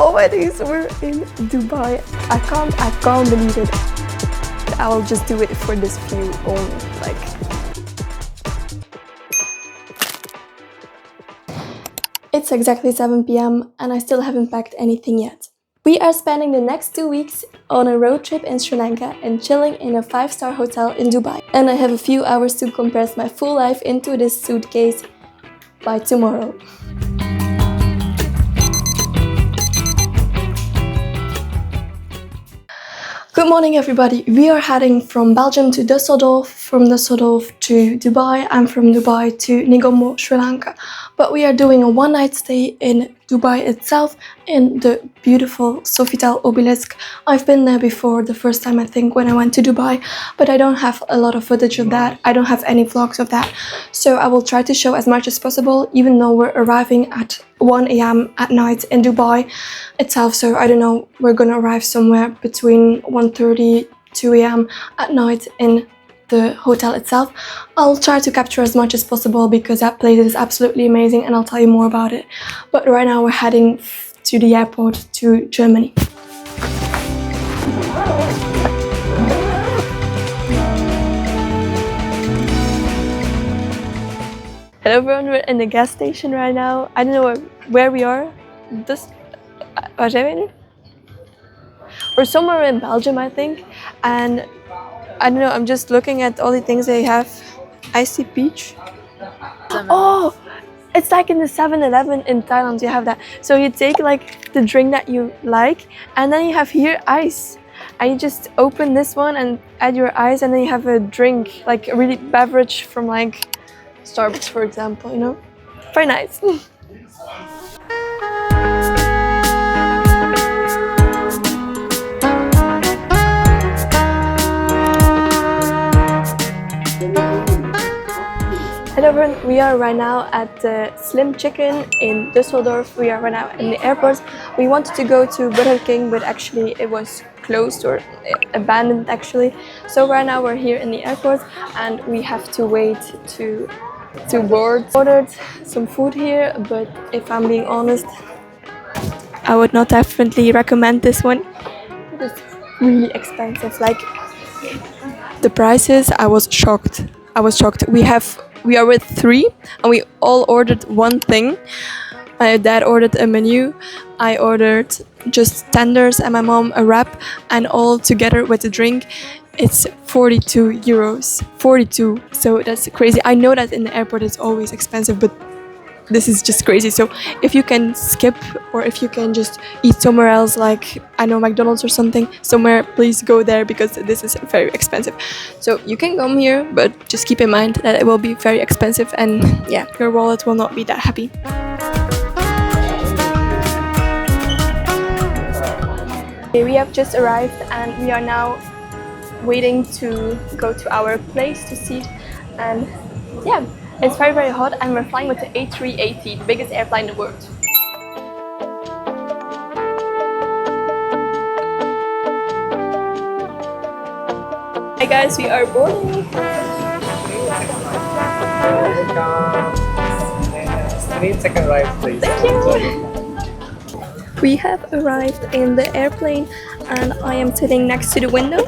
Oh my days, we're in Dubai. I can't believe it. I will just do it for this view only. Like, it's exactly 7 p.m. and I still haven't packed anything yet. We are spending the next 2 weeks on a road trip in Sri Lanka and chilling in a 5-star hotel in Dubai. And I have a few hours to compress my full life into this suitcase by tomorrow. Good morning everybody, we are heading from Belgium to Düsseldorf, from Düsseldorf to Dubai, and from Dubai to Negombo, Sri Lanka. But we are doing a one-night stay in Dubai itself, in the beautiful Sofitel Obelisk. I've been there before, the first time I think when I went to Dubai, but I don't have a lot of footage of that, I don't have any vlogs of that. So I will try to show as much as possible, even though we're arriving at 1 a.m. at night in Dubai itself. So I don't know, we're gonna arrive somewhere between 1:30, 2 a.m. at night in the hotel itself. I'll try to capture as much as possible because that place is absolutely amazing and I'll tell you more about it. But right now we're heading to the airport to Germany. Hello everyone, we're in the gas station right now. I don't know where we are. Waar zijn we nu? We're somewhere in Belgium, I think. And I don't know, I'm just looking at all the things they have. Icy peach. Oh, it's like in the 7-Eleven in Thailand, you have that. So you take like the drink that you like, and then you have here ice. And you just open this one and add your ice, and then you have a drink, like a really beverage from like Starbucks, for example, you know? Very nice. Hello everyone, we are right now at the Slim Chicken in Düsseldorf. We are right now in the airport. We wanted to go to Burger King, but actually it was closed or abandoned actually. So right now we're here in the airport and we have to wait to board. Ordered some food here, but if I'm being honest, I would not definitely recommend this one. It's really expensive. Like the prices, I was shocked. We are with 3 and we all ordered one thing. My dad ordered a menu, I ordered just tenders, and my mom a wrap, and all together with the drink it's 42 euros. 42, so that's crazy. I know that in the airport it's always expensive, but this is just crazy. So if you can skip, or if you can just eat somewhere else, like I know McDonald's or something, somewhere, please go there because this is very expensive. So you can come here, but just keep in mind that it will be very expensive, and yeah, your wallet will not be that happy. Okay, we have just arrived and we are now waiting to go to our place to sit, and yeah, it's very hot, and we're flying with the A380, the biggest airplane in the world. Hey guys, we are boarding. Second right, please. Thank you. We have arrived in the airplane and I am sitting next to the window.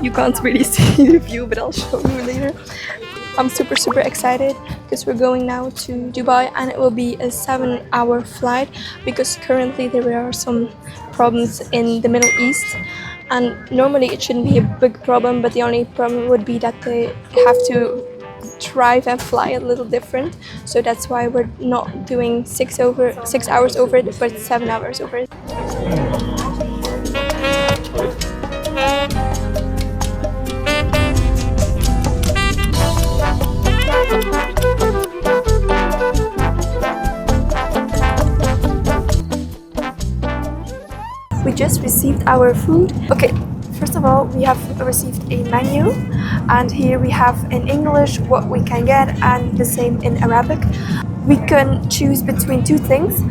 You can't really see the view, but I'll show you later. I'm super excited because we're going now to Dubai, and it will be a 7-hour flight because currently there are some problems in the Middle East, and normally it shouldn't be a big problem, but the only problem would be that they have to drive and fly a little different. So that's why we're not doing 6 hours over it, but 7 hours over it. We just received our food. Okay, first of all, we have received a menu, and here we have in English what we can get and the same in Arabic. We can choose between 2 things: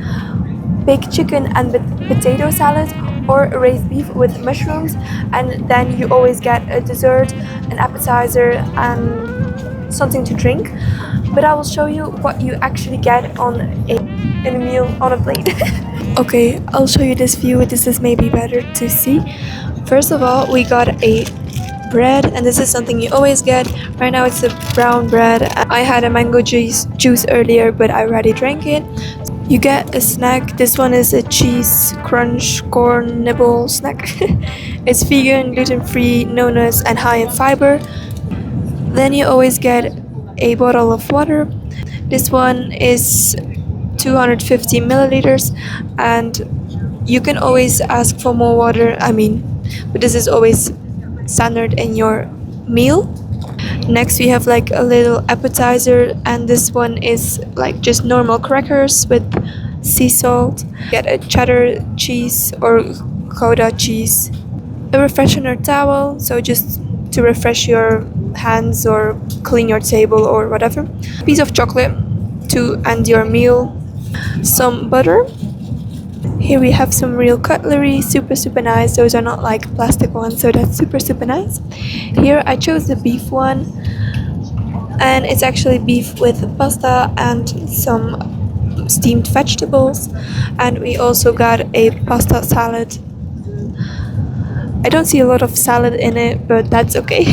baked chicken and potato salad, or raised beef with mushrooms, and then you always get a dessert, an appetizer, and something to drink. but I will show you what you actually get on in a meal on a plate. Okay, I'll show you this view. This is maybe better to see. First of all, we got a bread, and this is something you always get. Right now it's a brown bread. I had a mango juice earlier, but I already drank it. You get a snack. This one is a cheese crunch corn nibble snack. It's vegan, gluten-free, no nuts, and high in fiber. Then you always get a bottle of water. This one is 250 milliliters, and you can always ask for more water. But this is always standard in your meal. Next we have like a little appetizer, and this one is like just normal crackers with sea salt. Get a cheddar cheese or Gouda cheese, a refreshener towel, so just to refresh your hands or clean your table or whatever. Piece of chocolate to end your meal. Some butter. Here we have some real cutlery, super nice. Those are not like plastic ones, so that's super nice. Here I chose the beef one, and it's actually beef with pasta and some steamed vegetables. And we also got a pasta salad. I don't see a lot of salad in it, but that's okay.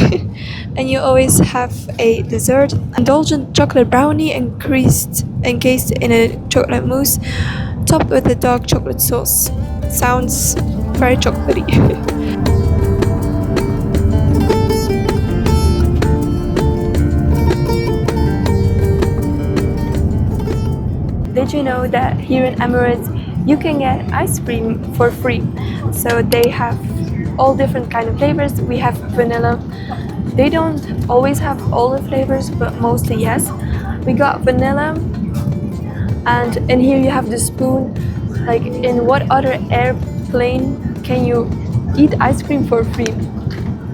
And you always have a dessert, indulgent chocolate brownie encased in a chocolate mousse, topped with a dark chocolate sauce. Sounds very chocolatey. Did you know that here in Emirates you can get ice cream for free? So they have all different kind of flavors. We have vanilla. They don't always have all the flavors, but mostly yes. We got vanilla, and in here you have the spoon. Like, in what other airplane can you eat ice cream for free?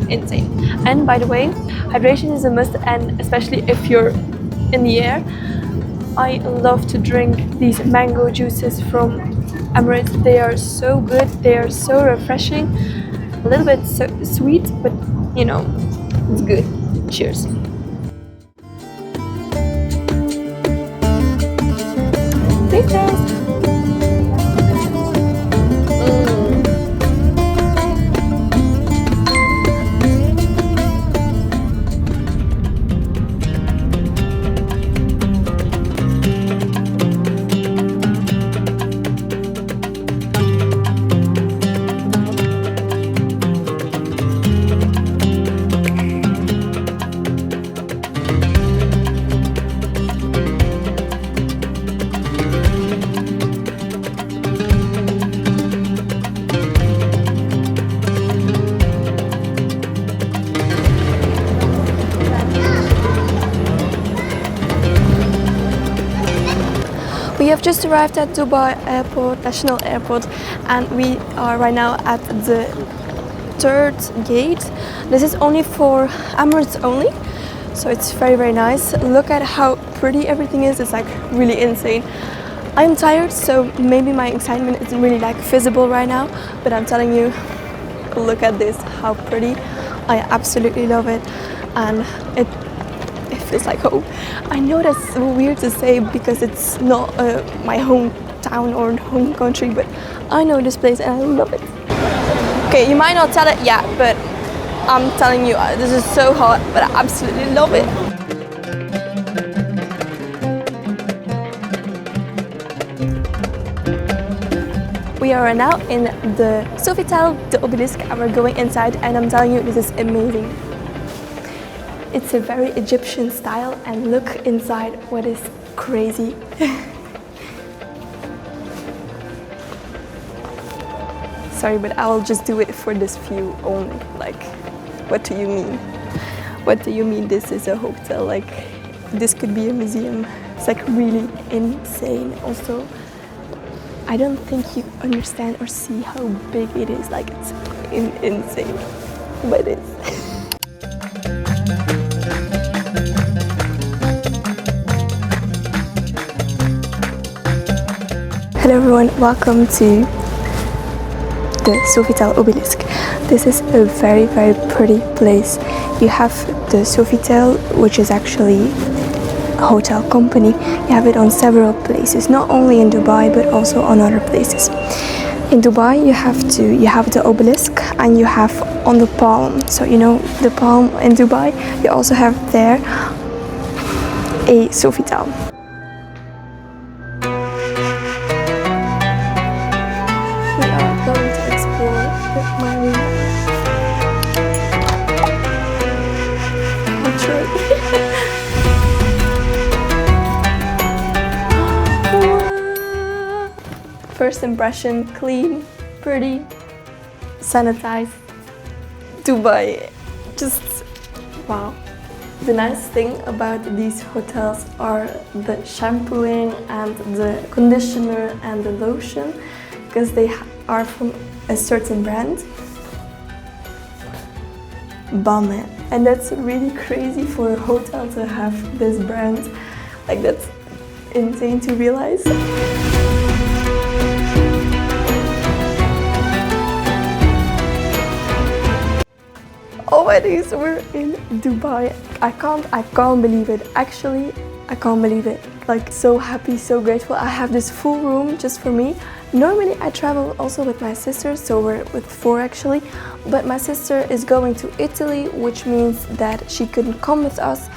Insane. And by the way, hydration is a must, and especially if you're in the air. I love to drink these mango juices from Emirates. They are so good, they are so refreshing. A little bit sweet, but you know, it's good. Cheers. Taste test. We have just arrived at Dubai Airport, National Airport, and we are right now at the third gate. This is only for Emirates only, so it's very nice. Look at how pretty everything is. It's like really insane. I'm tired, so maybe my excitement isn't really like visible right now, but I'm telling you, look at this, how pretty. I absolutely love it, and it feels like home. I know that's weird to say because it's not my hometown or home country, but I know this place and I love it. Okay, you might not tell it yet, but I'm telling you, this is so hot, but I absolutely love it. We are now in the Sofitel The Obelisk, and we're going inside, and I'm telling you, this is amazing. It's a very Egyptian style, and look inside, what is crazy. Sorry, but I will just do it for this view only. Like, what do you mean? What do you mean this is a hotel? Like, this could be a museum. It's like really insane. Also, I don't think you understand or see how big it is. Like, it's insane, but it is. Hello everyone, welcome to the Sofitel Obelisk. This is a very pretty place. You have the Sofitel, which is actually hotel company. You have it on several places, not only in Dubai but also on other places. In Dubai you have the obelisk, and you have on the palm, so you know the palm in Dubai, you also have there a Sofitel. We are going to explore the marina. First impression, clean, pretty, sanitized. Dubai, just wow. The nice thing about these hotels are the shampooing and the conditioner and the lotion, because they are from a certain brand. Balmain. And that's really crazy for a hotel to have this brand. Like, that's insane to realize. Oh my days, we're in Dubai. I can't believe it. Actually, I can't believe it. Like, so happy, so grateful. I have this full room just for me. Normally I travel also with my sister, so we're with 4 actually. But my sister is going to Italy, which means that she couldn't come with us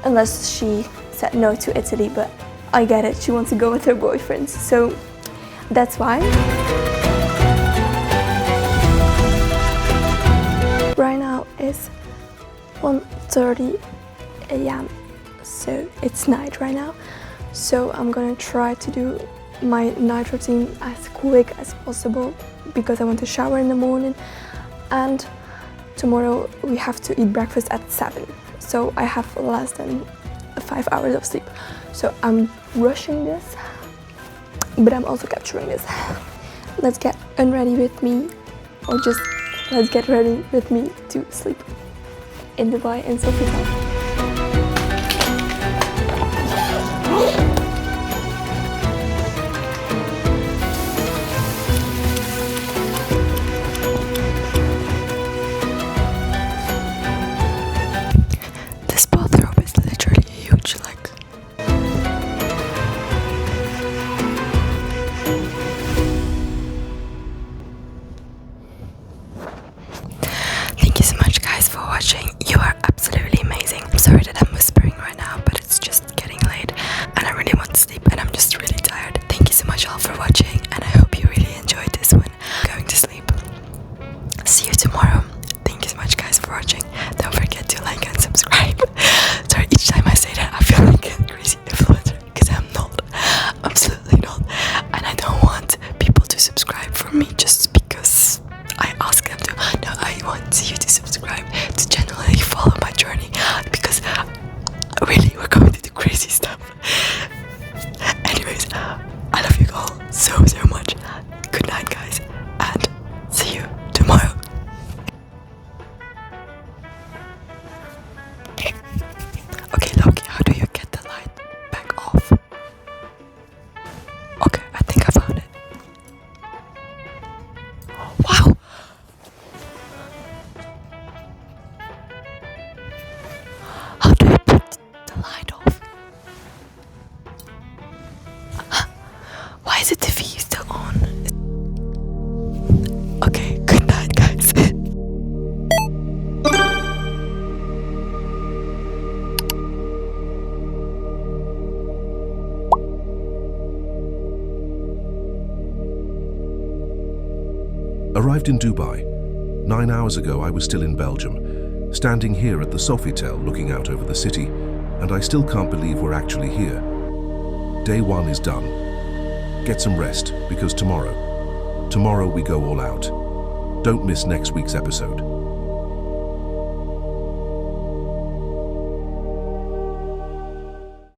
unless she said no to Italy. But I get it, she wants to go with her boyfriend, so that's why. Right now is 1:30 a.m. so it's night right now. So I'm gonna try to do my night routine as quick as possible because I want to shower in the morning, and tomorrow we have to eat breakfast at 7, so I have less than 5 hours of sleep. So I'm rushing this, but I'm also capturing this. Let's get unready with me, or just let's get ready with me to sleep in Dubai and Sofitel. This bathrobe is literally huge, like. Thank you so much guys for watching. You are absolutely amazing. I'm sorry that I'm whispering right now, but it's just getting late and I really want to sleep and I'm just really tired. Thank you so much all for watching, and I hope you really enjoyed this one. I'm going to sleep. See you tomorrow. Thank you so much guys for watching. Don't forget to like and subscribe. Sorry, each time I say that I feel like a crazy influencer, because I'm not. Absolutely not. And I don't want people to subscribe for me just because I ask them to. No, I want you to subscribe to genuinely follow my journey, because really we're going to do crazy stuff. Anyways, I love you all so much. Good night guys, and see you tomorrow. Okay Loki, how do you get the light back off? Okay, I think I found it. Wow! How do you put the light off? Why is the TV still on? Okay, good night guys. Arrived in Dubai. 9 hours ago I was still in Belgium, standing here at the Sofitel looking out over the city, and I still can't believe we're actually here. Day 1 is done. Get some rest, because tomorrow we go all out. Don't miss next week's episode.